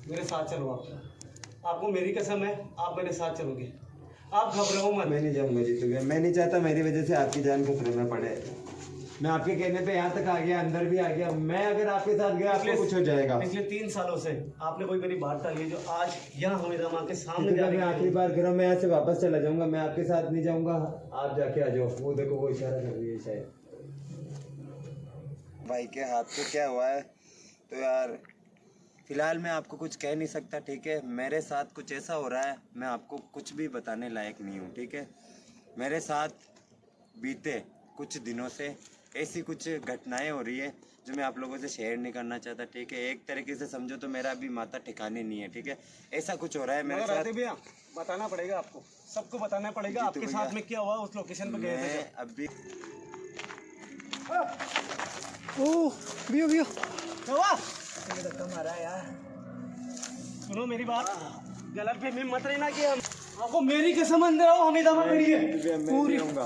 मेरे साथ चलो आपको मेरी कसम है, आप मेरे साथ चलोगे। आप घबराओ मत। मैं नहीं जाऊंगा जीतू भैया, मैं नहीं चाहता मेरी वजह से आपकी जान खतरे में पड़े। मैं आपके कहने पे यहाँ तक आ गया, अंदर भी आ गया। मैं अगर आपके साथ गया आपको कुछ हो जाएगा। पिछले 3 सालों से आपने कोई मेरी बात टाली है, जो आज यहाँ हमीदा माँ के सामने मैं आखिरी बार कह रहा हूँ, मैं यहाँ से वापस चला जाऊंगा। मैं आपके साथ नहीं जाऊंगा, आप जाके आ जाओ। वो देखो वो इशारा कर रही है शायद। भाई के हाथ को क्या हुआ है तो यार फिलहाल मैं आपको कुछ कह नहीं सकता, ठीक है। मेरे साथ कुछ ऐसा हो रहा है, मैं आपको कुछ भी बताने लायक नहीं हूँ, ठीक है। मेरे साथ बीते कुछ दिनों से ऐसी कुछ घटनाएं हो रही है जो मैं आप लोगों से शेयर नहीं करना चाहता, ठीक है। एक तरीके से समझो तो मेरा अभी माथा ठिकाने नहीं है, ठीक है। ऐसा कुछ हो रहा है मेरे साथ। भैया बताना पड़ेगा आपको, सबको बताना पड़ेगा आपके साथ में क्या हुआ, उस लोकेशन पे गए थे अभी। ओह भैया क्या हुआ? धक्का मारा यार। सुनो मेरी बात, गलत फहमी मत रहना कि हम आपको मेरी कसम अंदर आओ, हमीदा माँ खड़ी है पूरी हो रही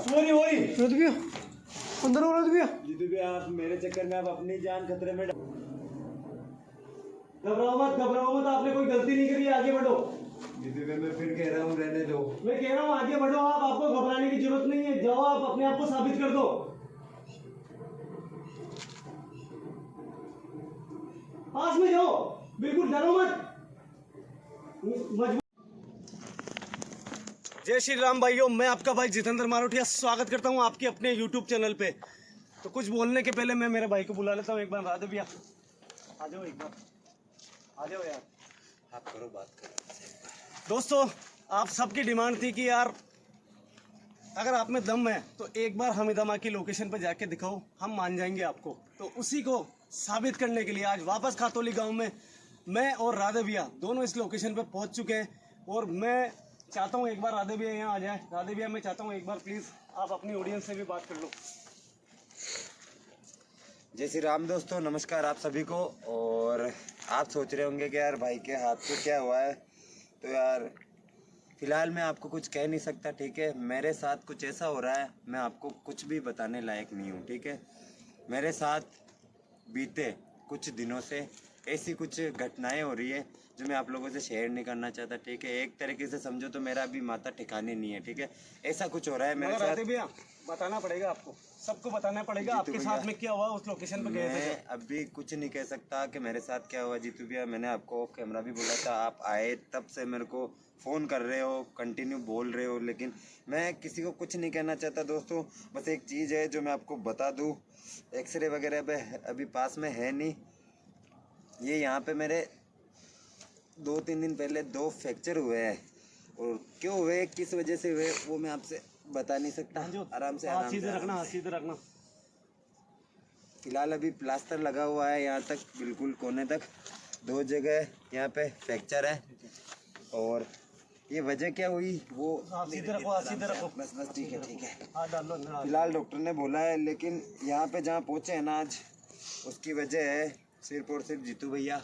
अंदर हो रहा भैया। जीतू भैया आप मेरे चक्कर में आप अपनी जान खतरे में। घबराओ मत, आपने कोई गलती नहीं करी, आगे बढ़ो। जीतू भैया मैं फिर कह रहा हूँ रहने दो। मैं कह रहा हूँ आगे बढ़ो आप, आपको घबराने की जरूरत नहीं है। जाओ आप अपने आप को साबित कर दो। पास में जाओ, बिल्कुल डरो मत। जय श्री राम भाइयों, मैं आपका भाई जितेंद्र मारोटिया स्वागत करता हूं आपके अपने YouTube चैनल पे। तो कुछ बोलने के पहले मैं मेरे भाई को बुला लेता हूं एक बार। राधे भैया आ जाओ, एक बार आ जाओ यार, आप करो बात करो। दोस्तों आप सबकी डिमांड थी कि यार अगर आप में दम है तो एक बार हमीदा माँ की लोकेशन पर जाके दिखाओ, हम मान जाएंगे आपको। तो उसी को साबित करने के लिए आज वापस खातौली गांव में मैं और राधे भैया दोनों इस लोकेशन पे पहुंच चुके हैं। और मैं चाहता हूं एक बार राधे भैया यहाँ आ जाए। राधे भैया मैं चाहता हूं एक बार प्लीज़ आप अपनी ऑडियंस से भी बात कर लो। जय श्री राम दोस्तों, नमस्कार आप सभी को। और आप सोच रहे होंगे कि यार भाई के हाथ को क्या हुआ है, तो यार फिलहाल मैं आपको कुछ कह नहीं सकता, ठीक है। मेरे साथ कुछ ऐसा हो रहा है, मैं आपको कुछ भी बताने लायक नहीं हूँ, ठीक है। मेरे साथ बीते कुछ दिनों से ऐसी कुछ घटनाएं हो रही है जो मैं आप लोगों से शेयर नहीं करना चाहता, ठीक है। एक तरीके से समझो तो मेरा अभी माथा ठिकाने नहीं है, ठीक है। ऐसा कुछ हो रहा है मेरे साथ। भैया बताना पड़ेगा आपको, सबको बताना पड़ेगा आपके साथ में क्या हुआ, उस लोकेशन पे गए थे। मैं अभी कुछ नहीं कह सकता कि मेरे साथ क्या हुआ जीतू भैया। मैंने आपको कैमरा भी बोला था, आप आए तब से मेरे को फ़ोन कर रहे हो, कंटिन्यू बोल रहे हो, लेकिन मैं किसी को कुछ नहीं कहना चाहता दोस्तों। बस एक चीज़ है जो मैं आपको बता दूँ, एक्सरे वगैरह अभी पास में है नहीं। ये यहाँ पे मेरे 2-3 दिन पहले 2 फ्रैक्चर हुए हैं, और क्यों हुए किस वजह से हुए वो मैं आपसे बता नहीं सकता। आराम से सीधे रखना। फिलहाल अभी प्लास्टर लगा हुआ है यहाँ तक, बिल्कुल कोने तक। 2 जगह यहाँ पे फ्रैक्चर है, और ये वजह क्या हुई वो सीधे रखो। बस ठीक है, ठीक है। हाथ डाल लो। फिलहाल डॉक्टर ने बोला है, लेकिन यहाँ पे जहाँ पहुँचे हैं ना आज, उसकी वजह है सिर्फ और सिर्फ जीतू भैया।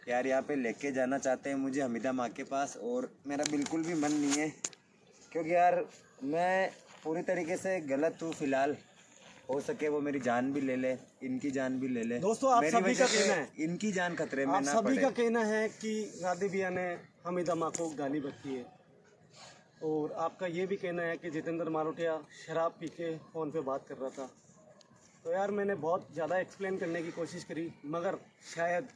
यार यहाँ पे लेके जाना चाहते हैं मुझे हमीदा माँ के पास, और मेरा बिल्कुल भी मन नहीं है, क्योंकि यार मैं पूरी तरीके से गलत हूँ। फिलहाल हो सके वो मेरी जान भी ले ले, इनकी जान भी ले ले। दोस्तों आप सभी का कहना है, इनकी जान खतरे में आप ना सभी पड़े। का कहना है कि राधे भैया ने हमीदा माँ को गाली बकती है, और आपका ये भी कहना है कि जितेंद्र मारोटिया शराब पी के फ़ोन पे बात कर रहा था। तो यार मैंने बहुत ज़्यादा एक्सप्लेन करने की कोशिश करी, मगर शायद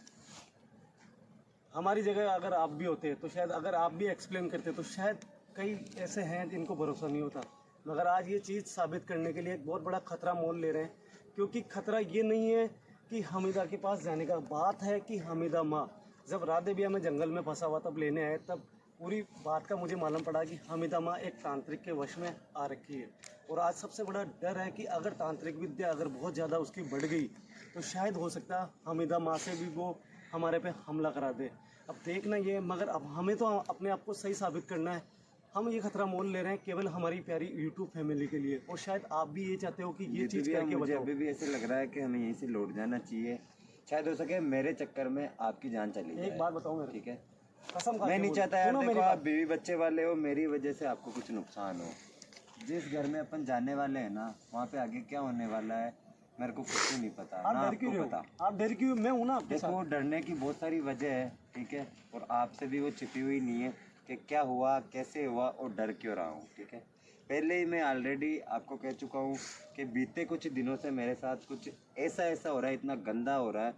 हमारी जगह अगर आप भी होते तो शायद अगर आप भी एक्सप्लेन करते तो शायद कई ऐसे हैं जिनको भरोसा नहीं होता। मगर आज ये चीज़ साबित करने के लिए एक बहुत बड़ा खतरा मोल ले रहे हैं, क्योंकि खतरा ये नहीं है कि हमीदा के पास जाने का, बात है कि हमीदा माँ जब राधे भैया में जंगल में फंसा हुआ तब लेने आए, तब पूरी बात का मुझे मालूम पड़ा कि हमीदा माँ एक तांत्रिक के वश में आ रखी है। और आज सबसे बड़ा डर है कि अगर तांत्रिक विद्या अगर बहुत ज़्यादा उसकी बढ़ गई तो शायद हो सकता है हमीदा माँ से भी वो हमारे पे हमला करा दे। अब देखना ये, मगर अब हमें तो अपने आप को सही साबित करना है। हम ये खतरा मोल ले रहे हैं केवल हमारी प्यारी यूट्यूब फैमिली के लिए, और शायद आप भी ये चाहते हो कि ये चीज़ करके मुझे अभी भी ऐसे लग रहा है कि हमें यहीं से लौट जाना चाहिए। शायद हो सके मेरे चक्कर में आपकी जान चली जाए। एक बात बताऊँ मेरे, ठीक है, कसम खा मैं के नहीं बोलो। चाहता यार, सुनो देखो मेरी आप बात। बीवी बच्चे वाले हो, मेरी वजह से आपको कुछ नुकसान हो। जिस घर में अपन जाने वाले हैं ना, वहाँ पे आगे क्या होने वाला है मेरे को कुछ भी नहीं पता, ना आप डर क्यों आपको रहे पता। हो? आप डर क्यों? मैं हूं ना आपके साथ। देखो डरने की बहुत सारी वजह है, ठीक है, और आपसे भी वो छिपी हुई नहीं है कि क्या हुआ, कैसे हुआ और डर क्यों रहा हूँ, ठीक है। पहले ही मैं ऑलरेडी आपको कह चुका हूँ कि बीते कुछ दिनों से मेरे साथ कुछ ऐसा हो रहा है, इतना गंदा हो रहा है,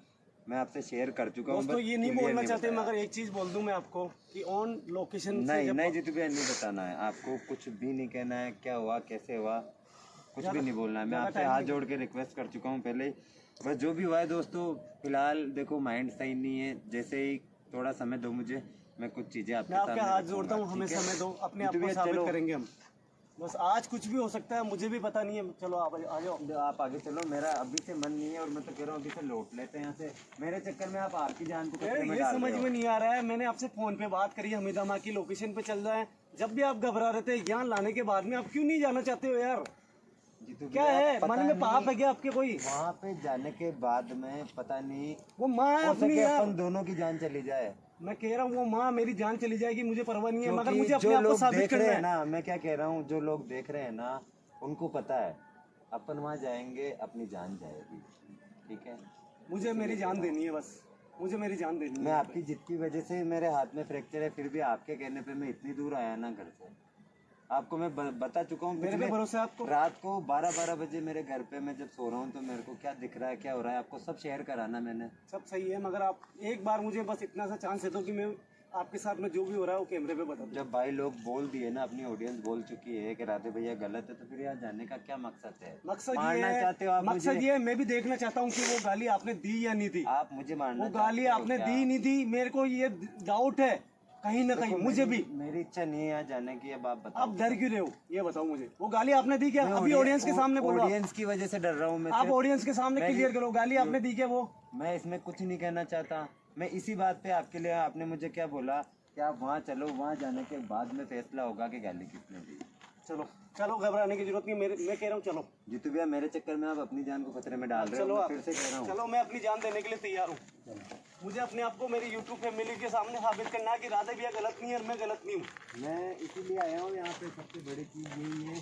मैं आपसे शेयर कर चुका हूँ। दोस्तों ये नहीं बोलना चाहते, मगर एक चीज बोल दूं मैं आपको कि ऑन लोकेशन नहीं जीतू भैया, नहीं बताना है आपको, कुछ भी नहीं कहना है, क्या हुआ कैसे हुआ कुछ भी नहीं बोलना है। मैं आपसे हाथ जोड़ के रिक्वेस्ट कर चुका हूँ पहले ही। बस जो भी हुआ है दोस्तों, फिलहाल देखो माइंड सही नहीं है, जैसे ही थोड़ा समय दो मुझे, मैं कुछ चीजें आपके हाथ जोड़ता हूँ, हमें समय दो, अपने आप को साबित करेंगे हम। बस आज कुछ भी हो सकता है, मुझे भी पता नहीं है। चलो आप आ जाओ, आप आगे चलो, मेरा अभी से मन नहीं है और मैं तो कह रहा हूँ अभी से लौट लेते हैं यहाँ से। मेरे चक्कर में आप आपकी जान को खतरे में ये समझ में नहीं आ रहा है। मैंने आपसे फोन पे बात करी, हमीदा माँ की लोकेशन पे चल रहा है, जब भी आप घबरा रहे थे, यहाँ लाने के बाद में आप क्यों नहीं जाना चाहते हो यार? क्या है, मन में पाप है क्या आपके कोई? वहाँ पे जाने के बाद में पता नहीं वो माँ अपनी अपन दोनों की जान चली जाए। मैं कह रहा हूँ वो माँ मेरी जान चली जाएगी, मुझे परवाह नहीं है, मगर मुझे अपने जो आप को लोग साबित देख करना रहे है हैं ना, मैं क्या कह रहा हूँ, जो लोग देख रहे हैं ना उनको पता है अपन वहाँ जाएंगे अपनी जान जाएगी, ठीक है। मुझे मेरी जान देनी है, बस मुझे मेरी जान देनी है। मैं आपकी जिद की वजह से मेरे हाथ में फ्रैक्चर है, फिर भी आपके कहने पे मैं इतनी दूर आया ना घर से। आपको मैं बता चुका हूँ, मेरे पे भरोसा है आपको? रात को 12 बजे मेरे घर पे मैं जब सो रहा हूँ तो मेरे को क्या दिख रहा है, क्या हो रहा है, आपको सब शेयर कराना मैंने। सब सही है, मगर आप एक बार मुझे बस इतना सा चांस दे दो कि मैं आपके साथ में जो भी हो रहा है वो कैमरे पे बता दूं। जब भाई लोग बोल दिए ना, अपनी ऑडियंस बोल चुकी है कि राधे भैया गलत है, तो फिर यहाँ जाने का क्या मकसद है? मारना चाहते हो आप? मकसद ये है, मैं भी देखना चाहता हूँ कि वो गाली आपने दी या नहीं दी। आप मुझे मारना, वो गाली आपने दी नहीं दी, मेरे को ये डाउट है कहीं ना कहीं, मुझे भी। मेरी इच्छा नहीं है यहाँ जाने की, अब आप बताओ। आप डर क्यों रहे हो ये बताओ मुझे? वो गाली आपने दी क्या? अभी ऑडियंस के सामने बोलो। ऑडियंस की वजह से डर रहा हूँ मैं। आप ऑडियंस के सामने क्लियर करो, गाली आपने दी क्या? वो मैं इसमें कुछ नहीं कहना चाहता, मैं इसी बात पे आपके लिए, आपने मुझे क्या बोला कि आप वहाँ चलो, वहाँ जाने के बाद में फैसला होगा कि गाली किसने दी। चलो चलो, घबराने की जरूरत नहीं, मैं कह रहा हूँ चलो। जीतू भैया मेरे चक्कर में आप अपनी जान को खतरे में डाल रहे हो। चलो फिर से कह रहा हूँ, चलो, मैं अपनी जान देने के लिए तैयार हूँ। मुझे अपने आप को मेरी यूट्यूब फैमिली के सामने साबित करना है कि राधे भैया गलत नहीं है और मैं गलत नहीं हूँ। मैं इसीलिए आया हूँ यहाँ पे, सबसे बड़ी चीज़ यही है।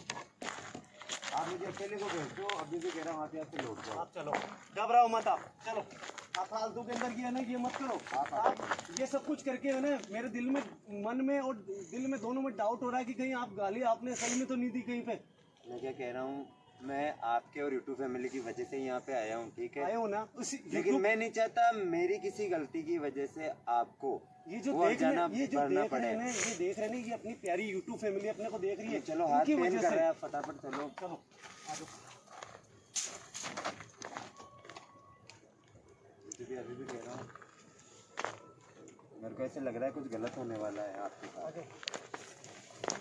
आप मुझे अकेले को भेज दो, अभी भी कह रहा हूँ वहाँ पे आपसे लौट जाओ। आप चलो, घबराओ मत आप, चलो। आप फालतू के अंदर की है ना ये मत करो। आप ये सब कुछ करके है ना, मेरे दिल में, मन में और दिल में दोनों में डाउट हो रहा है कि कहीं आप गाली आपने सही में तो नहीं दी कहीं पे। मैं क्या कह रहा हूँ, मैं आपके और यूट्यूब फैमिली की वजह से यहाँ पे आया हूँ, ठीक है। आए हो ना लेकिन मैं नहीं चाहता मेरी किसी गलती की वजह से आपको ये जो देख रहे हैं, ये देख रहे हैं, ये अपनी प्यारी यूट्यूब फैमिली अपने को देख रही है। चलो हाथ पेन कर रहा है, फटाफट चलो चलो आ जाओ। अभी भी कह रहा हूँ, मेरे को ऐसे लग रहा है कुछ गलत होने वाला है आपके साथ।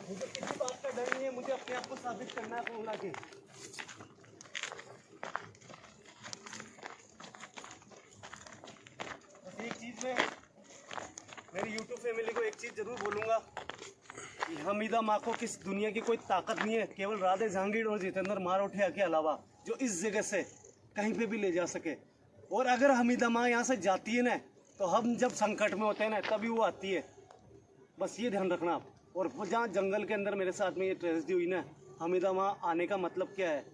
मुझे किसी बात का डर नहीं है, मुझे अपने आप को साबित करना है कोरोना के। बस एक चीज में मेरी यूट्यूब फैमिली को एक चीज जरूर बोलूंगा कि हमीदा माँ को किस दुनिया की कोई ताकत नहीं है, केवल राधे जहांगीर और जितेंद्र मारोठिया के अलावा, जो इस जगह से कहीं पे भी ले जा सके। और अगर हमीदा माँ यहाँ से जाती है ना, तो हम जब संकट में होते हैं ना, तभी वो आती है। बस ये ध्यान रखना आप। और जहाँ जंगल के अंदर मेरे साथ में ये ट्रेजेडी हुई ना, हमीदा माँ आने का मतलब क्या है?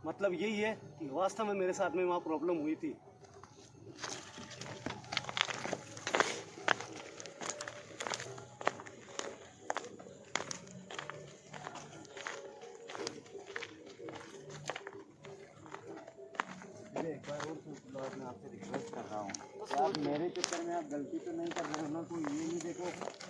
मतलब यही है कि वास्तव में मेरे साथ में वहाँ प्रॉब्लम हुई थी। एक बार और मैं आपसे रिक्वेस्ट कर रहा हूँ, आप मेरे चक्कर में आप गलती तो नहीं कर रहे हो ना? कोई ये नहीं देखो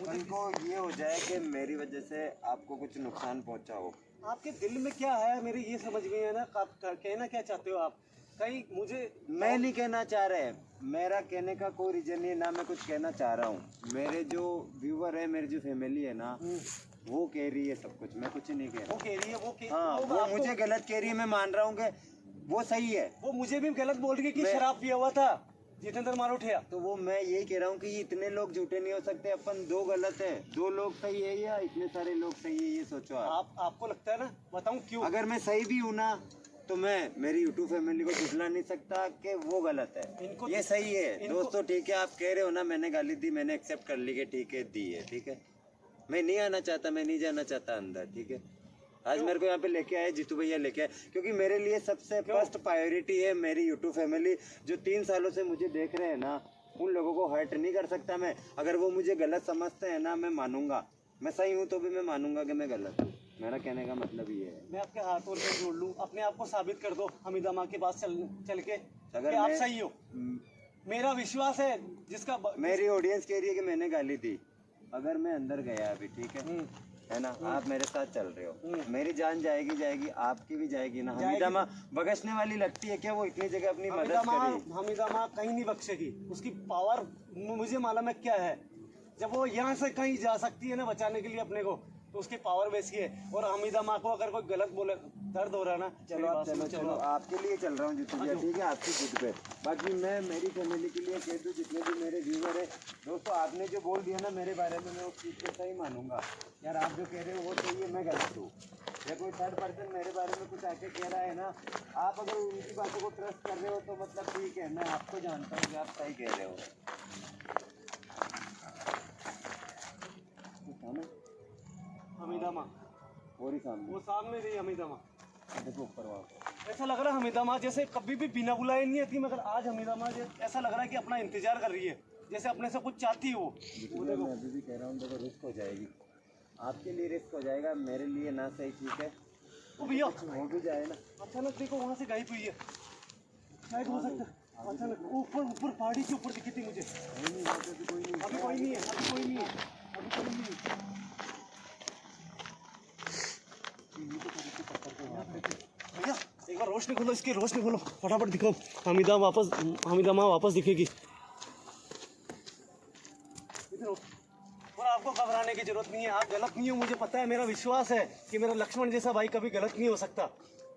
कल को ये हो जाए कि मेरी वजह से आपको कुछ नुकसान पहुँचा हो। आपके दिल में क्या है मेरे ये समझ में है ना, कहना क्या चाहते हो आप? कहीं मुझे, मैं नहीं कहना चाह रहे, मेरा कहने का कोई रीजन नहीं है ना, मैं कुछ कहना चाह रहा हूँ। मेरे जो व्यूवर है, मेरी जो फैमिली है ना, वो कह रही है सब कुछ, मैं कुछ नहीं कह रहा। वो कह रही है, हाँ, वो मुझे गलत कह रही है, मैं मान रहा हूँ कि वो सही है। वो मुझे भी गलत बोल रही है कि शराब पिया हुआ था जितेंद्र मारोठिया। तो वो मैं यही कह रहा हूँ कि इतने लोग झूठे नहीं हो सकते, अपन दो गलत है, दो लोग सही है या इतने सारे लोग सही है, ये सोचो आपको लगता है ना? बताऊं क्यों? अगर मैं सही भी हूँ ना, तो मैं मेरी यूट्यूब फैमिली को झुठला नहीं सकता कि वो गलत है, ये सही है। दोस्तों ठीक है, आप कह रहे हो ना मैंने गाली दी, मैंने एक्सेप्ट कर ली कि ठीक है दी है, ठीक है। मैं नहीं आना चाहता, मैं नहीं जाना चाहता अंदर, ठीक है। आज मेरे को यहाँ पे लेके आए जीतू भैया, लेके आए क्योंकि मेरे लिए सबसे फर्स्ट प्रायोरिटी है मेरी यूट्यूब फैमिली, जो 3 सालों से मुझे देख रहे हैं ना, उन लोगों को हर्ट नहीं कर सकता मैं। अगर वो मुझे गलत समझते हैं ना, मैं मानूंगा, मैं सही हूँ तो भी मैं मानूंगा कि मैं गलत हूँ। मेरा कहने का मतलब ये है। मैं आपके हाथ और पैर जोड़ लूँ, अपने आप को साबित कर दो हमीदा माँ के पास चल के अगर कि आप मैं- सही हो। मेरा विश्वास है जिसका मेरी ऑडियंस कह रही है कि मैंने गाली दी। अगर मैं अंदर गया अभी, ठीक है ना, आप मेरे साथ चल रहे हो, मेरी जान जाएगी, आपकी भी जाएगी ना। हमीदा माँ बख्शने वाली लगती है क्या? वो इतनी जगह अपनी मदद करी। हमीदा माँ कहीं नहीं बख्शेगी, उसकी पावर मुझे मालूम है क्या है। जब वो यहाँ से कहीं जा सकती है ना बचाने के लिए अपने को, तो उसकी पावर वैसी है। और हमीदा माँ को अगर कोई गलत बोले, दर्द हो रहा है ना, चलो आपके लिए चल रहा हूँ जितनी भी, ठीक है, आपकी जिद पे। बाकी मैं मेरी फैमिली के लिए कह दूँ, जितने भी मेरे व्यूअर है दोस्तों, आपने जो बोल दिया ना मेरे बारे में, मैं उस चीज़ को सही मानूंगा। यार आप जो कह रहे हो वो सही है, मैं गलत हूँ। या कोई थर्ड पर्सन मेरे बारे में कुछ आके कह रहा है ना, आप अगर उनकी बातों को ट्रस्ट कर रहे हो तो मतलब ठीक है, मैं आपको जानता हूँ कि आप सही कह रहे हो। हमीदा माँ और ही सामने वो सामने रही हमीदा माँ। देखो ऊपर वहाँ ऐसा लग रहा है हमीदा माँ जैसे कभी भी बिना बुलाए नहीं आती, मगर आज हमीदा माँ ऐसा लग रहा है कि अपना इंतजार कर रही है, जैसे अपने से कुछ चाहती है वो। मैं अभी भी कह रहा हूँ, देखो रिस्क हो जाएगी, आपके लिए रिस्क हो जाएगा, मेरे लिए ना सही, ठीक है। ओ भैया हो भी जाए ना, अचानक देखो वहाँ से गायब हुई है, शायद हो सकता है अचानक ऊपर पहाड़ी के ऊपर दिखी थी मुझे। कोई नहीं, अभी कोई नहीं है, अभी कोई नहीं है, अभी कोई नहीं है। भैया एक बार रोशनी खोलो, इसकी रोशनी खोलो फटाफट, दिखाओ हमीदा माँ वापस दिखेगी। इधर हो। और आपको घबराने की जरूरत नहीं है, आप गलत नहीं हो, मुझे पता है, मेरा विश्वास है कि मेरा लक्ष्मण जैसा भाई कभी गलत नहीं हो सकता।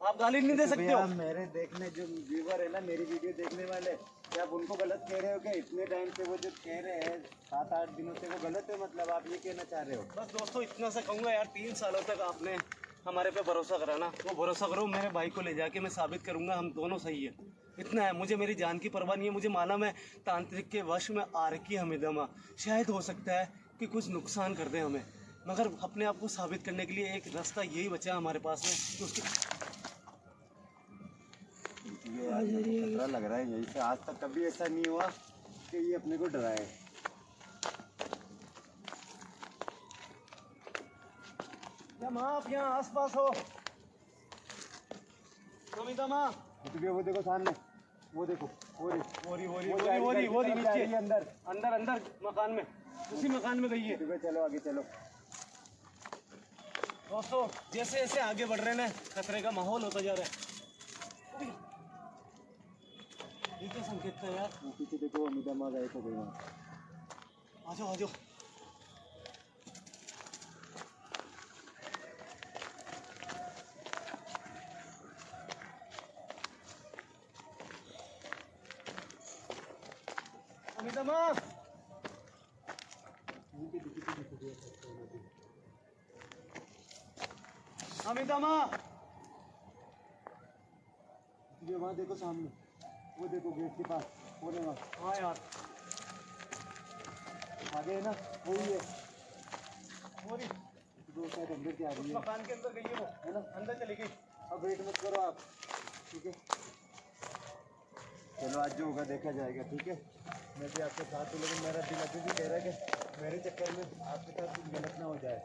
आप गाली नहीं दे सकते हो। मेरे देखने जो व्यूअर है ना, मेरी वीडियो देखने वाले, क्या आप उनको गलत कह रहे हो? क्या इतने टाइम से वो जो कह रहे हैं 7-8 दिनों से वो गलत है? मतलब आप ये कहना चाह रहे हो? बस दोस्तों इतना सा कहूँगा यार, 3 सालों तक आपने हमारे पे भरोसा करा ना, वो भरोसा करो, मेरे भाई को ले जाके मैं साबित करूंगा हम दोनों सही है। इतना है, मुझे मेरी जान की परवाह नहीं है। मुझे मालूम है तांत्रिक के वश में आ रखी है हमीदा माँ, शायद हो सकता है कि कुछ नुकसान कर दे हमें, मगर अपने आप को साबित करने के लिए एक रास्ता यही बचा हमारे पास में कि उसकी खतरा लग रहा है यही से। आज तक कभी ऐसा नहीं हुआ कि ये अपने को डराए। क्या माँ आप यहाँ आस पास हो? हमीदा माँ वो देखो सामने, वो देखो, वो नीचे अंदर अंदर मकान में, उसी मकान में गई है। चलो आगे चलो दोस्तों, जैसे जैसे आगे बढ़ रहे हैं ना, खतरे का माहौल होता जा रहा है। ये क्या संकेत था यार? पीछे देखो, हमीदा माँ गए तो गई वहाँ। आ जाओ आ जाओ। हमीदा माँ हमीदा माँ ये वहाँ देखो सामने, वो देखो गेट के पास, वो देखो। हाँ यार आगे है ना, वही है। मोरी दो शायद अंदर से आ रही है, मकान के अंदर गई है वो, है ना? अंदर चली गई। अब वेट मत करो आप, ठीक है? चलो आज जो होगा देखा जाएगा, ठीक है? मैं भी आपके साथ हूँ, लेकिन मेरा दिल अभी भी कह रहा है कि मेरे चक्कर में आपके साथ कुछ गलत ना हो जाए।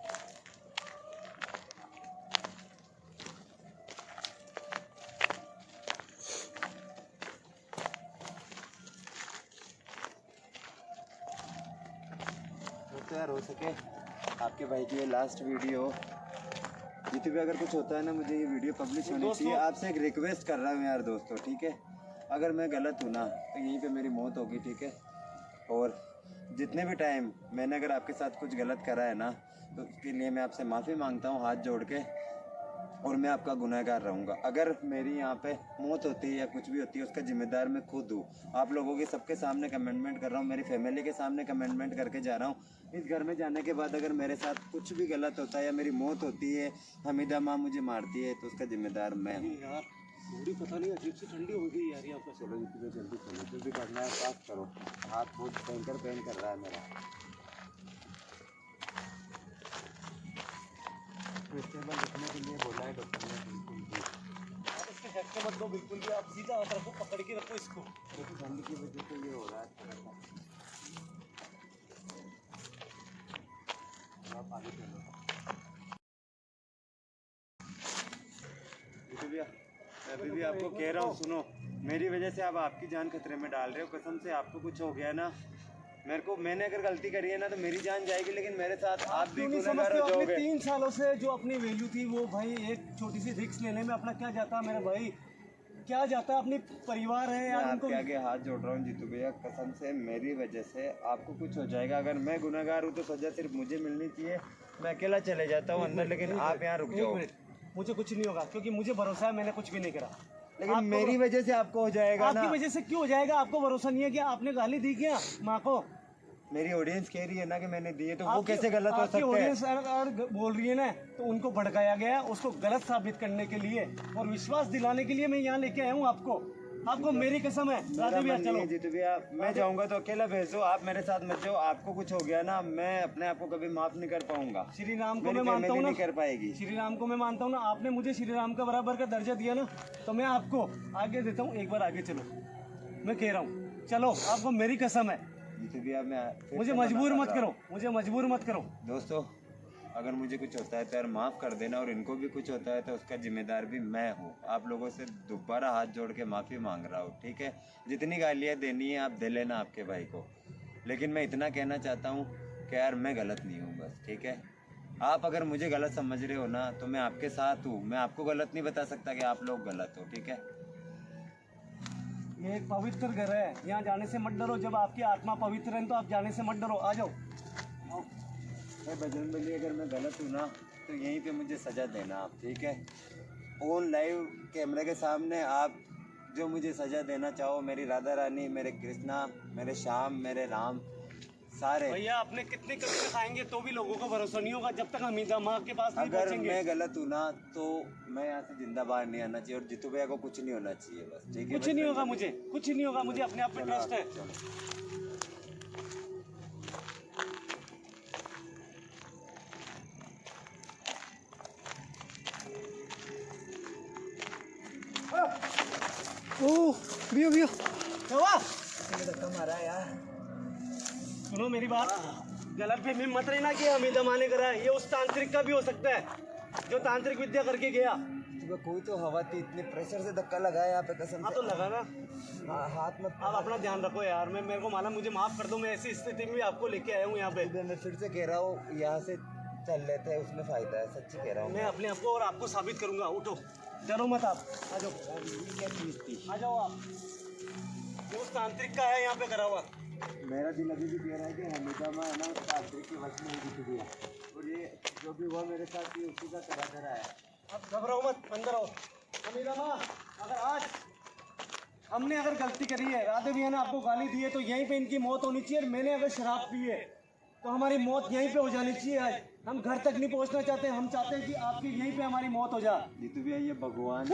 तो यार हो सके आपके भाई की ये लास्ट वीडियो, जितने भी अगर कुछ होता है ना, मुझे ये वीडियो पब्लिश होनी चाहिए। आपसे एक रिक्वेस्ट कर रहा हूँ यार दोस्तों, ठीक है? अगर मैं गलत हूँ ना तो यहीं पे मेरी मौत होगी, ठीक है? और जितने भी टाइम मैंने अगर आपके साथ कुछ गलत करा है ना, तो उसके लिए मैं आपसे माफ़ी मांगता हूँ हाथ जोड़ के, और मैं आपका गुनहगार रहूँगा। अगर मेरी यहाँ पे मौत होती है या कुछ भी होती है, उसका जिम्मेदार मैं खुद हूँ। आप लोगों के सबके सामने कमेंटमेंट कर रहा हूँ, मेरी फैमिली के सामने कमेंटमेंट करके जा रहा हूँ। इस घर में जाने के बाद अगर मेरे साथ कुछ भी गलत होता है या मेरी मौत होती है, हमीदा माँ मुझे मारती है, तो उसका जिम्मेदार मैं हूँ। यार बॉडी पता नहीं अजीब सी ठंडी हो गई यार यहाँ पर। चलो जितनी जल्दी चलो, जल्दी करना है, पास करो। हाथ बहुत भयंकर पेन कर रहा है मेरा। स्टेबल दिखने के लिए बोला है डॉक्टर ने, बिल्कुल भी। इसके साइड पे मत दो बिल्कुल भी, आप सीधा हाथ रखो, पकड़ के रखो इसको। क्योंकि ठंड की वजह से ये हो रहा है थोड़ा सा। आप आगे चलो जीतू भैया, मैं अभी भी आपको कह रहा हूँ, सुनो, मेरी वजह से आप आपकी जान खतरे में डाल रहे हो। कसम से आपको कुछ हो गया ना, मैंने अगर गलती करी है ना तो मेरी जान जाएगी, लेकिन मेरे साथ आप भी गुनहगार हो जाओगे। 3 सालों से जो अपनी वैल्यू थी वो भाई एक छोटी सी रिस्क लेने में अपना क्या जाता मेरा भाई, क्या जाता, अपनी परिवार है यार। मैं उनको आपके आगे हाथ जोड़ रहा हूँ जीतू भैया, कसम से मेरी वजह से आपको कुछ हो जाएगा। अगर मैं गुनहगार हूँ तो सजा सिर्फ मुझे मिलनी चाहिए। मैं अकेला चले जाता हूँ अंदर, लेकिन आप यहाँ रुक जाओ। मुझे कुछ नहीं होगा क्योंकि मुझे भरोसा है, मैंने कुछ भी नहीं करा। लेकिन मेरी वजह से आपको हो जाएगा ना। आपकी वजह से क्यों हो जाएगा? आपको भरोसा नहीं है कि आपने गाली दी क्या माँ को? मेरी ऑडियंस कह रही है ना कि मैंने दिए, तो वो कैसे गलत हो सकते हैं? ऑडियंस अगर बोल रही है ना तो उनको भड़काया गया, उसको गलत साबित करने के लिए और विश्वास दिलाने के लिए मैं यहाँ लेके आया हूँ आपको मेरी कसम है। राधे भैया चलो। जीतू भैया, मैं जाऊंगा तो अकेला भेज दो, आप मेरे साथ मत जाओ। आपको कुछ हो गया ना, मैं अपने आप को कभी माफ नहीं कर पाऊंगा। श्री राम को मेरी मैं मानता हूँ ना, नहीं कर पाएगी। श्री राम को मैं मानता हूँ ना, आपने मुझे श्री राम का बराबर का दर्जा दिया ना, तो मैं आपको आगे देता हूँ। एक बार आगे चलो, मैं कह रहा हूँ चलो, आपको मेरी कसम है। जीतू भैया, मुझे मजबूर मत करो, मुझे मजबूर मत करो। दोस्तों, अगर मुझे कुछ होता है तो यार माफ़ कर देना, और इनको भी कुछ होता है तो उसका जिम्मेदार भी मैं हूँ। आप लोगों से दोबारा हाथ जोड़ के माफ़ी मांग रहा हूँ, ठीक है? जितनी गालियाँ देनी है आप दे लेना आपके भाई को, लेकिन मैं इतना कहना चाहता हूँ कि यार मैं गलत नहीं हूँ बस, ठीक है? आप अगर मुझे गलत समझ रहे हो ना तो मैं आपके साथ हूँ, मैं आपको गलत नहीं बता सकता कि आप लोग गलत हो, ठीक है? ये एक पवित्र घर है, यहाँ जाने से मत डरो। जब आपकी आत्मा पवित्र है तो आप जाने से मत डरो, आ जाओ। बजरंगबली, अगर मैं गलत हूँ ना तो यहीं पे मुझे सज़ा देना आप, ठीक है? ऑन लाइव कैमरे के सामने आप जो मुझे सज़ा देना चाहो, मेरी राधा रानी, मेरे कृष्णा, मेरे श्याम, मेरे राम, सारे। भैया आपने कितने कष्ट खाएंगे तो भी लोगों को भरोसा नहीं होगा जब तक हमीदा माँ के पास नहीं अगर पहुंचेंगे। मैं गलत हूँ ना तो मैं यहाँ से जिंदा बाहर नहीं आना चाहिए, और जीतू भैया को कुछ नहीं होना चाहिए बस, ठीक है? कुछ नहीं होगा मुझे, कुछ नहीं होगा मुझे, अपने आप पे ट्रस्ट है। ओह भैया भैया क्या हुआ? धक्का मारा यार। सुनो मेरी बात, गलत फहमी मत रहना कि हमीदा माँ ने करा है। ये उस तांत्रिक का भी हो सकता है जो तांत्रिक विद्या करके गया। सुबह कोई तो हवा थी, इतने प्रेशर से धक्का लगाया यहाँ पे, कसम हाँ से। तो लगा ना, हाथ मत। आप अपना ध्यान रखो यार। मेरे को मालूम, मुझे माफ कर दो, मैं ऐसी स्थिति में आपको लेके आया हूँ यहाँ पे। मैं फिर से कह रहा हूँ, यहाँ से चल लेते हैं, उसमें फायदा है, सच्ची कह रहा हूँ। मैं अपने आप को और आपको साबित करूंगा। उठो, डरो मत आप, आ जाओ, आ जाओ आप। ये उस तांत्रिक का है यहाँ पे करा हुआ। मेरा दिल अभी भी कह रहा है कि हमीदा माँ है ना उस तांत्रिक के वश में ही जीत गया, और ये जो भी हुआ मेरे साथ ये उसी का करा धरा है। अब घबराओ मत, अंदर आओ। हमीदा माँ, अगर आज हमने अगर गलती करी है, राधे भैया ने आपको गाली दी है, तो यहीं पे इनकी मौत होनी चाहिए। मैंने अगर शराब पी है तो हमारी मौत यहीं पे हो जानी चाहिए। आज हम घर तक नहीं पहुंचना चाहते, हम चाहते हैं कि आपकी यहीं पे हमारी मौत हो जाए। जीतू भैया, ये भगवान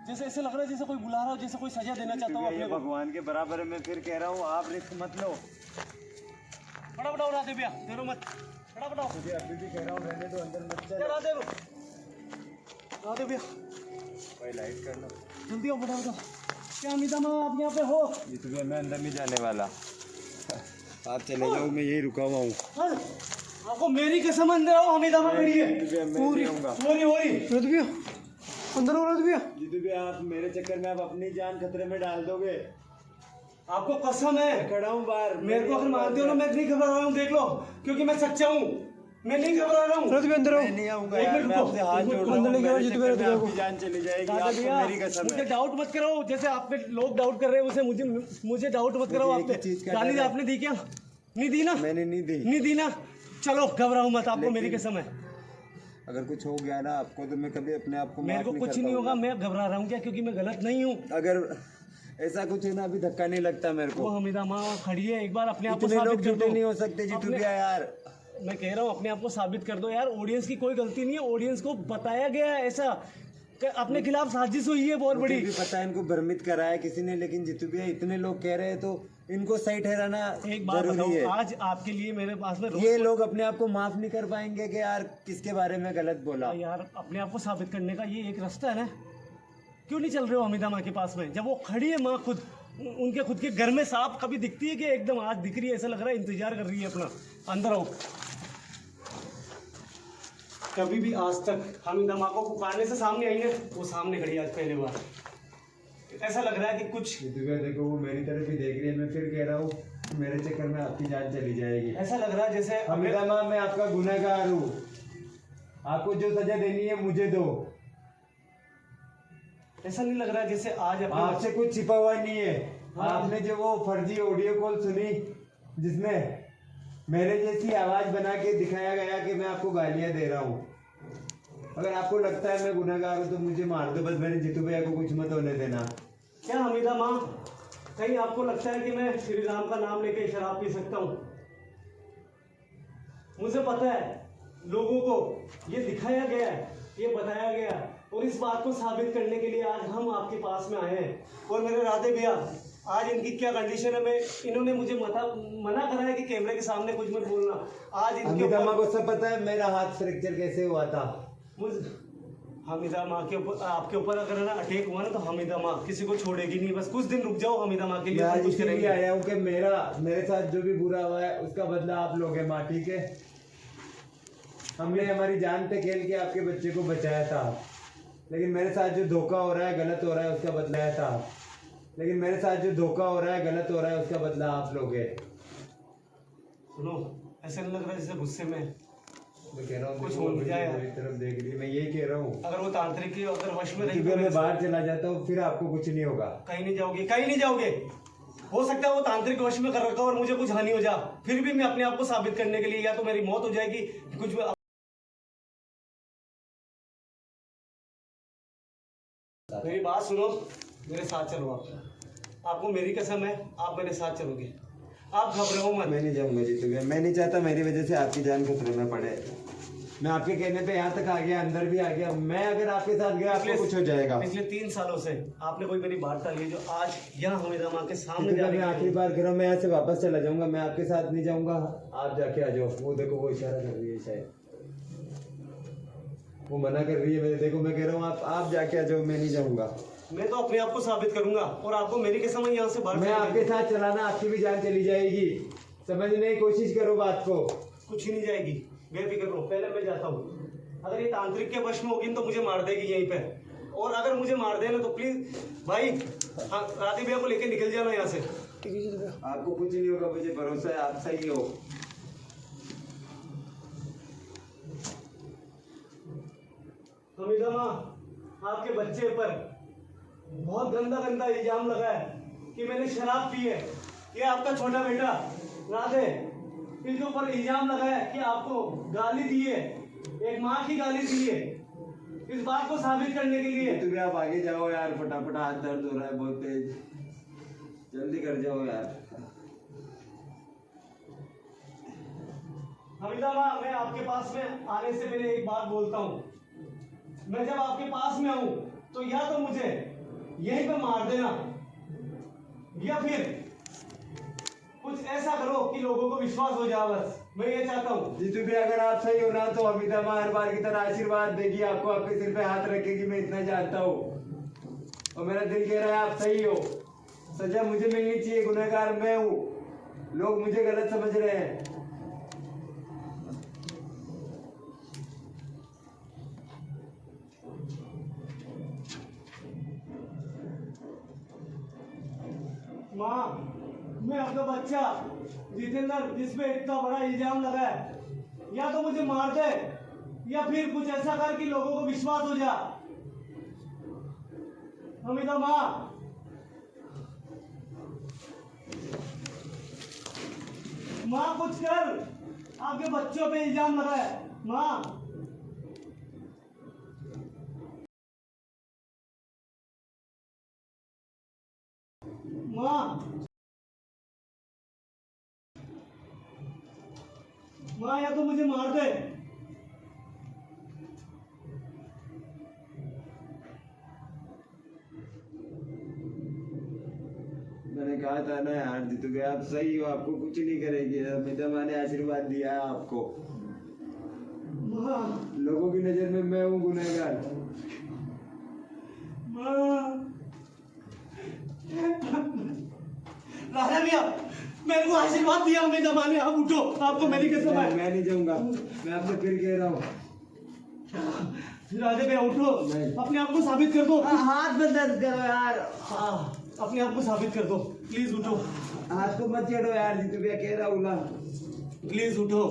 जैसे ऐसे लग रहा है जैसे कोई बुला रहा हो, जैसे कोई सजा देना चाहता हूँ ये अपने को। भगवान के बराबर है। मैं फिर कह रहा हूँ, आप रिस्क मत लो। फटाफट आओ राधे भैया, डरो मत, फटाफट आओ। मुझे अभी भी कह रहा हूँ, रहने दो, अंदर मत क्या चलो। राधे भैया, भाई लाइट कर लो। जल्दी आओ, फटाफट। क्या हमीदा माँ आप यहाँ पे हो? जीतू भैया, मैं अंदर नहीं जाने वाला, आप चले जाओ, मैं यही रुका हुआ हूँ। हाँ, आपको मेरी कसम, अंदर आओ। हमीदा माँ खड़ी है। मैं आऊँगा। राधे भैया अंदर आओ, राधे भैया। जीतू भैया, आप मेरे चक्कर में आप अपनी जान खतरे में डाल दोगे। आपको कसम है, खड़ा हूँ बाहर। मेरे को अगर मानते हो ना, मैं नहीं घबरा रहा हूँ, देख लो, क्योंकि मैं सच्चा हूँ, मैं नहीं घबरा रहा हूँ। अंदर मैं नहीं आऊंगा यार, मैं आपसे हाथ जोड़ रहा हूँ, मेरे चक्कर में आपकी जान चली जाएगी, आपको मेरी कसम मुझे है। डाउट मत कराओ, जैसे आप पे लोग डाउट कर रहे हैं उसे मुझे डाउट मत कराओ। आप पे गाली आपने दी क्या? नहीं दी ना? मैंने नहीं दी। नहीं दी ना? चलो घबराओ मत, आपको मेरी कसम है। अगर कुछ हो गया ना आपको तो मैं कभी अपने आप को मेरे को कुछ नहीं होगा, मैं घबरा रहा हूँ क्या? क्योंकि मैं गलत नहीं हूँ। अगर ऐसा कुछ है ना, अभी धक्का नहीं लगता मेरे वो को। हमीदा माँ खड़ी है, एक बार अपने आप को इतने लोग साबित कर झूठे दो। नहीं हो सकते जीतू भैया यार। मैं कह रहा हूँ अपने आप को साबित कर दो यार। ऑडियंस की कोई गलती नहीं है, ऑडियंस को बताया गया है ऐसा अपने खिलाफ साजिश हुई है बहुत मुझे बड़ी। भी पता है इनको भ्रमित करा है किसी ने, लेकिन जीतू भैया इतने लोग कह रहे हैं तो इनको सही ठहराना एक बात जरूरी बताओ, है। आज आपके लिए मेरे पास में ये लोग अपने आप को माफ नहीं कर पाएंगे कि यार किसके बारे में गलत बोला। यार अपने आप को साबित करने का ये एक रास्ता है ना। क्यों नहीं चल रहे हो हमीदा माँ के पास में, जब वो खड़ी है माँ खुद उनके खुद के घर में साफ कभी दिखती है कि एकदम आज दिख रही है, ऐसा लग रहा है इंतजार कर रही है अपना। अंदर आओ। कभी भी आज तक हमीदा माँ को पुकारने से सामने आई है, वो सामने खड़ी है आज पहली बार। ऐसा लग रहा है कि कुछ जीतू भैया देखो वो मेरी तरफ ही देख रही है, मैं फिर कह रहा हूँ मेरे चक्कर में आपकी जान चली जाएगी। ऐसा लग रहा है जैसे हमीदा माँ मैं आपका गुनहगार हूँ, आपको जो सजा देनी है मुझे दो। ऐसा नहीं लग रहा जैसे आज आपसे कुछ छिपा हुआ नहीं है। आपने जो वो फर्जी ऑडियो कॉल सुनी जिसमें मेरे जैसी आवाज बना के दिखाया गया कि मैं आपको गालियां दे रहा हूँ, अगर आपको लगता है मैं गुनहगार हूँ तो मुझे मार दो, बस मेरे जीतू भैया को कुछ मत होने देना। क्या हमीदा माँ कहीं आपको लगता है कि मैं श्री राम का नाम लेके शराब पी सकता हूँ? मुझे पता है लोगों को ये दिखाया गया है, ये बताया गया है, और इस बात को साबित करने के लिए आज हम आपके पास में आए हैं। और मेरे राधे भैया आज इनकी क्या कंडीशन है, मैं इन्होंने मुझे मना करा है कि कैमरे के सामने कुछ मत बोलना। आज इनके हमीदा माँ को सब पता है मेरा हाथ फ्रैक्चर कैसे हुआ था। हमीदा माँ के ऊपर आपके ऊपर अगर ना अटैक हुआ ना तो हमीदा माँ किसी को छोड़ेगी नहीं। बस कुछ दिन रुक जाओ हमीदा माँ के लिए, मैं कुछ इसीलिए करेंगे। आया हूँ कि मेरे साथ जो भी बुरा हुआ है उसका बदला आप लोगे माँ, ठीक है। हमने हमारी जान पे खेल के आपके बच्चे को बचाया था, लेकिन मेरे साथ जो धोखा हो रहा है गलत हो रहा है उसका बदला है था, लेकिन मेरे साथ जो धोखा हो रहा है गलत हो रहा है उसका बदला आप लोगे। सुनो ऐसा नहीं लग रहा जैसे गुस्से में मैं कह रहा हूँ कुछ हो नहीं जाए। मेरी तरफ देख रही है, मैं यही कह रहा हूँ। अगर वो तांत्रिक की अगर वश में रही क्योंकि मैं बाहर चला जाता हूँ फिर आपको कुछ नहीं होगा। कहीं नहीं जाओगे, कहीं नहीं जाओगे। हो सकता है वो तांत्रिक वश में कर रखा और मुझे कुछ हानि हो जा, फिर भी मैं अपने आप को साबित करने के लिए या तो मेरी मौत हो जाएगी कुछ। मेरी बात सुनो, मेरे साथ चलो। आपको मेरी कसम है आप मेरे साथ चलोगे, आप घबराओ मत। मैं नहीं जाऊंगा जीतू भैया, मैं नहीं चाहता मेरी वजह से आपकी जान खतरे में पड़े। मैं आपके कहने पे यहाँ तक आ गया, अंदर भी आ गया। मैं अगर आपके साथ गया आपको कुछ हो जाएगा। पिछले 3 सालों से आपने कोई मेरी बात टाली जो आज यहाँ हमीदा माँ के सामने मैं आखिरी बार कह रहा हूँ, मैं यहाँ से वापस चला जाऊंगा, मैं आपके साथ नहीं जाऊंगा। आप जाके आ जाओ। वो देखो वो इशारा कर रही है, शायद वो मना कर रही है। मैं देखो मैं कह रहा हूँ आप जाके आ जाओ, मैं नहीं जाऊंगा। मैं तो अपने आप को साबित करूंगा और आपको मेरी कसम है यहाँ से बाहर। मैं आपके साथ चलाना आपकी भी जान चली जाएगी, समझने की कोशिश करो बात को। कुछ ही नहीं जाएगी, बेफिक्र रहो। पहले मैं जाता हूँ, अगर ये तांत्रिक के वश में होगी तो मुझे मार देगी यहीं पे, और अगर मुझे मार देना तो प्लीज भाई राधे भैया को लेके निकल जाना यहाँ से। आपको कुछ नहीं होगा, मुझे भरोसा है आप सही हो। हमीदा माँ आपके बच्चे पर बहुत गंदा गंदा इल्जाम लगा है कि मैंने शराब पी है। ये आपका छोटा बेटा राधे, इसके ऊपर इल्जाम लगा है कि आपको गाली दी है, एक माँ की गाली दी है। इस बात को साबित करने के लिए तुम आप आगे जाओ यार, फटाफट हाथ दर्द हो रहा है बहुत तेज, जल्दी कर जाओ यार। हमीदा माँ मैं आपके पास में आने से पहले एक बात बोलता हूँ, मैं जब आपके पास में आऊं तो या तो मुझे यहीं पे मार देना या फिर कुछ ऐसा करो कि लोगों को विश्वास हो जाए। बस मैं ये चाहता हूँ। जीतू भी अगर आप सही हो ना तो हमीदा माँ हर बार की तरह आशीर्वाद देगी आपको, आपके सिर पे हाथ रखेगी, मैं इतना जानता हूँ। और मेरा दिल कह रहा है आप सही हो, सजा मुझे मिलनी चाहिए, गुनहगार मैं हूँ, लोग मुझे गलत समझ रहे हैं। माँ मैं आपका बच्चा जितेंद्र जिस पे इतना बड़ा इल्जाम लगा है, या तो मुझे मार दे या फिर कुछ ऐसा कर कि लोगों को विश्वास हो जा। हमीदा माँ माँ कुछ कर, आपके बच्चों पे इल्जाम लगा है। माँ माँ या तो मुझे मार दे कहा था ना यार जीतू भाई, आप सही हो, आपको कुछ नहीं करेगी। अमिता माँ ने आशीर्वाद दिया है आपको। लोगों की नजर में मैं हूँ गुनहगार। राजा भैया, मेरे को आशीर्वाद दिया अमिता माँ ने, आप उठो, आपको मेरी कसम है। मैं नहीं जाऊंगा, मैं आपसे फिर कह रहा हूँ। राजा भैया उठो, अपने आप को साबित कर दो। हाथ में दर्द करो यार, अपने आप को साबित कर दो, प्लीज उठो। हाथ को मत छेड़ो यार जीतू भैया, कह रहा हूँ ना। प्लीज उठो,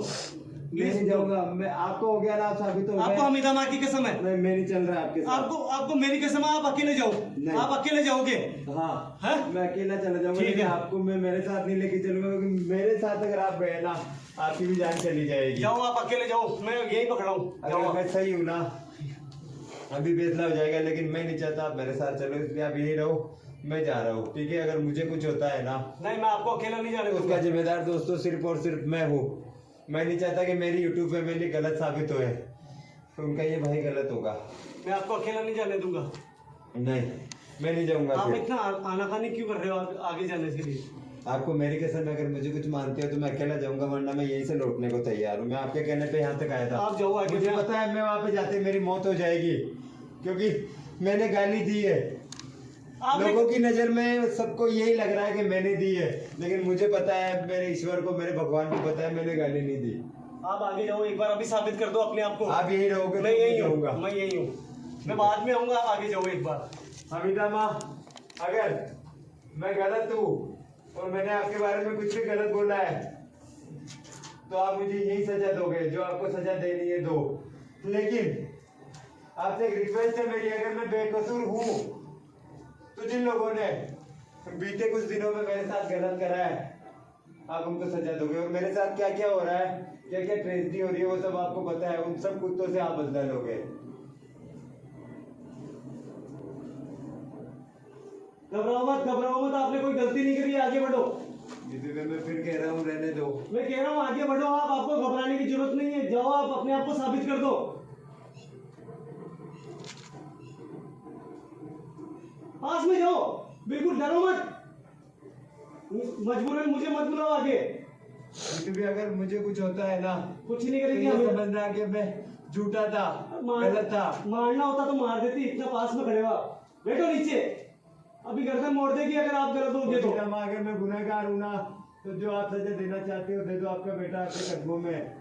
मैं नहीं जाऊंगा, मैं आपको हो गया ना, आप साबित हो गए। आपको अमिता माँ की कसम है। नहीं, मैं नहीं चल रहा आपके साथ। आपको मेरी कसम है, आप अकेले जाओ। आप अकेले जाओगे? हाँ है? मैं अकेला चला जाऊंगा, ठीक लेकिन है। आपको मैं मेरे साथ नहीं लेके चलूंगा, क्योंकि मेरे साथ अगर आप गए ना, आपकी भी जान चली जाएगी। जाओ, आप अकेले जाओ, मैं यही पकड़ा हूँ। अगर मैं सही हूँ ना, अभी फैसला हो जाएगा, लेकिन मैं नहीं चाहता आप मेरे साथ चलो, इसलिए आप यही रहो, मैं जा रहा हूँ। ठीक है, अगर मुझे कुछ होता है ना, नहीं, मैं आपको अकेला नहीं जाने दूंगा। उसका जिम्मेदार दोस्तों सिर्फ और सिर्फ मैं हूँ। मैं नहीं चाहता कि मेरी यूट्यूब फैमिली गलत साबित होए, तो उनका ये भाई गलत होगा। मैं आपको अकेला नहीं जाने दूंगा। नहीं, मैं नहीं जाऊंगा। आप फिर इतना आनाकानी क्यों कर रहे हो आगे जाने के लिए? आपको मेरी कसम है, अगर मुझे कुछ मानते हो तो मैं अकेला जाऊंगा, वरना मैं यहीं से लौटने को तैयार हूँ। मैं आपके कहने पे यहाँ तक आया था। आप जाओ आगे। मुझे पता है मैं वहाँ पे जाते मेरी मौत हो जाएगी, क्योंकि मैंने गाली दी है। लोगों की नजर में सबको यही लग रहा है कि मैंने दी है, लेकिन मुझे पता है, मेरे ईश्वर को, मेरे भगवान को पता है मैंने गाली नहीं दी। आप आगे जाओ, एक बार अभी साबित कर दो अपने आप को। आप यही रहोगे? मैं यही रहूंगा। हूँ, मैं यही हूँ, मैं बाद में आऊंगा। आप आगे जाओ एक बार। अमिता माँ, अगर मैं गलत हूँ और मैंने आपके बारे में कुछ भी गलत बोला है, तो आप मुझे यही सजा दोगे, जो आपको सजा देनी है दो। लेकिन आपसे एक रिक्वेस्ट है मेरी, अगर मैं बेकसूर हूँ, तो जिन लोगों ने बीते कुछ दिनों में मेरे साथ गलत करा है, आप उनको सजा दोगे। और मेरे साथ क्या क्या हो रहा है, क्या क्या ट्रेजेडी हो रही है, वो सब आपको पता है। उन सब कुत्तों से आप बदला लोगे। घबराओ मत, घबराओ मत, आपने कोई गलती नहीं करी है, आगे बढ़ो। जिसे मैं फिर कह रहा हूँ, रहने दो। मैं कह रहा हूँ आगे बढ़ो आप, आपको घबराने की जरूरत नहीं है। जाओ, आप अपने आप को साबित कर दो। पास में जाओ, बिल्कुल डरो मत। मजबूरन मुझे मत बुलाओ आगे। भी अगर मुझे कुछ होता है ना, कुछ नहीं करेगी तो ये हमें। समझना कि मैं झूठा था, गलत था। मारना होता तो मार देती, इतना पास में खड़े हो। बैठो नीचे, अभी गर्दन मोड़ देगी अगर आप गलत होगे तो। अगर मैं गुनहगार हूँ ना, तो जो आप सजा देना चाहते हो दे दो। आपका बेटा आपके कदमों में है।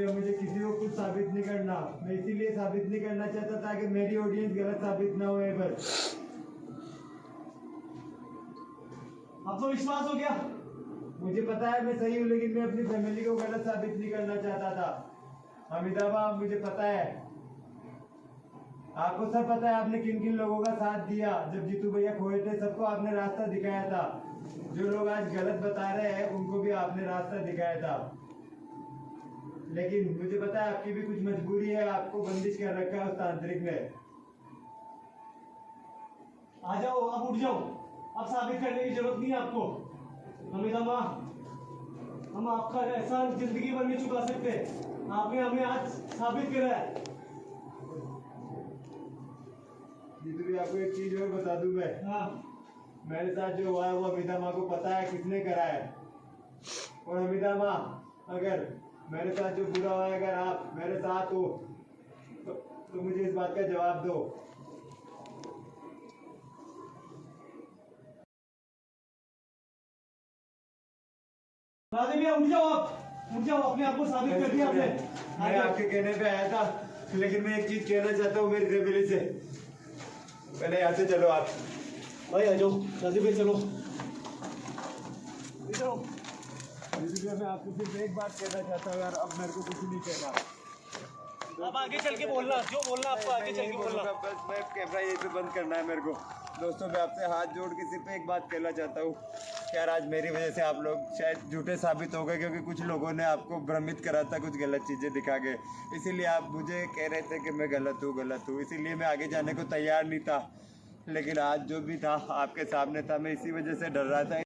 मुझे किसी को कुछ साबित नहीं करना। मैं इसीलिए साबित नहीं करना चाहता था कि मेरी ऑडियंस गलत साबित ना हो। बस आपको विश्वास हो गया? मुझे पता है मैं सही हूँ, लेकिन मैं अपनी फैमिली को गलत साबित नहीं करना चाहता था। अमिताभ, मुझे पता है, आपको सब पता है आपने किन किन लोगों का साथ दिया। जब जीतू भैया खोए थे, सबको आपने रास्ता दिखाया था। जो लोग आज गलत बता रहे हैं, उनको भी आपने रास्ता दिखाया था। लेकिन मुझे पता है आपकी भी कुछ मजबूरी है, आपको बंदिश कर रखा है उस तांत्रिक ने। आ जाओ, अब उठ जाओ, अब साबित करने की जरूरत नहीं है आपको। अमिता माँ, हम आपका एहसान जिंदगी भर नहीं चुका सकते। आपने हमें आज साबित करा है। जीतू भी आपको एक चीज और बता दूं मैं। हाँ, मेरे साथ जो हुआ है वो अमिता माँ को पता है किसने करा है। और अमिता माँ, अगर मेरे साथ जो बुरा हुआ है, अगर आप मेरे साथ हो तो मुझे इस बात का जवाब दो। राजे भैया उठ जाओ, आप उठ जाओ, अपने आप को साबित कर दिया आपने। मैं आपके कहने पे आया था, लेकिन मैं एक चीज कहना चाहता हूँ मेरी फैमिली से। पहले यहाँ से चलो आप। भाई आ जाओ, राजे भैया चलो। मैं आपसे सिर्फ एक बात कहना चाहता हूँ यार, अब मेरे को कुछ नहीं कहना। अब आगे चल के बोलना, जो बोलना आपको आगे चल के बोलना। बस मैं कैमरा यहीं पे बंद करना है मेरे को। दोस्तों, मैं आपसे हाथ जोड़ के सिर्फ एक बात कहना चाहता हूँ कि यार आज मेरी वजह से आप लोग शायद झूठे साबित हो गए, क्योंकि कुछ लोगों ने आपको भ्रमित करा था कुछ गलत चीज़ें दिखा के। इसीलिए आप मुझे कह रहे थे कि मैं गलत हूँ, इसीलिए मैं आगे जाने को तैयार नहीं था। लेकिन आज जो भी था आपके सामने था, मैं इसी वजह से डर रहा था।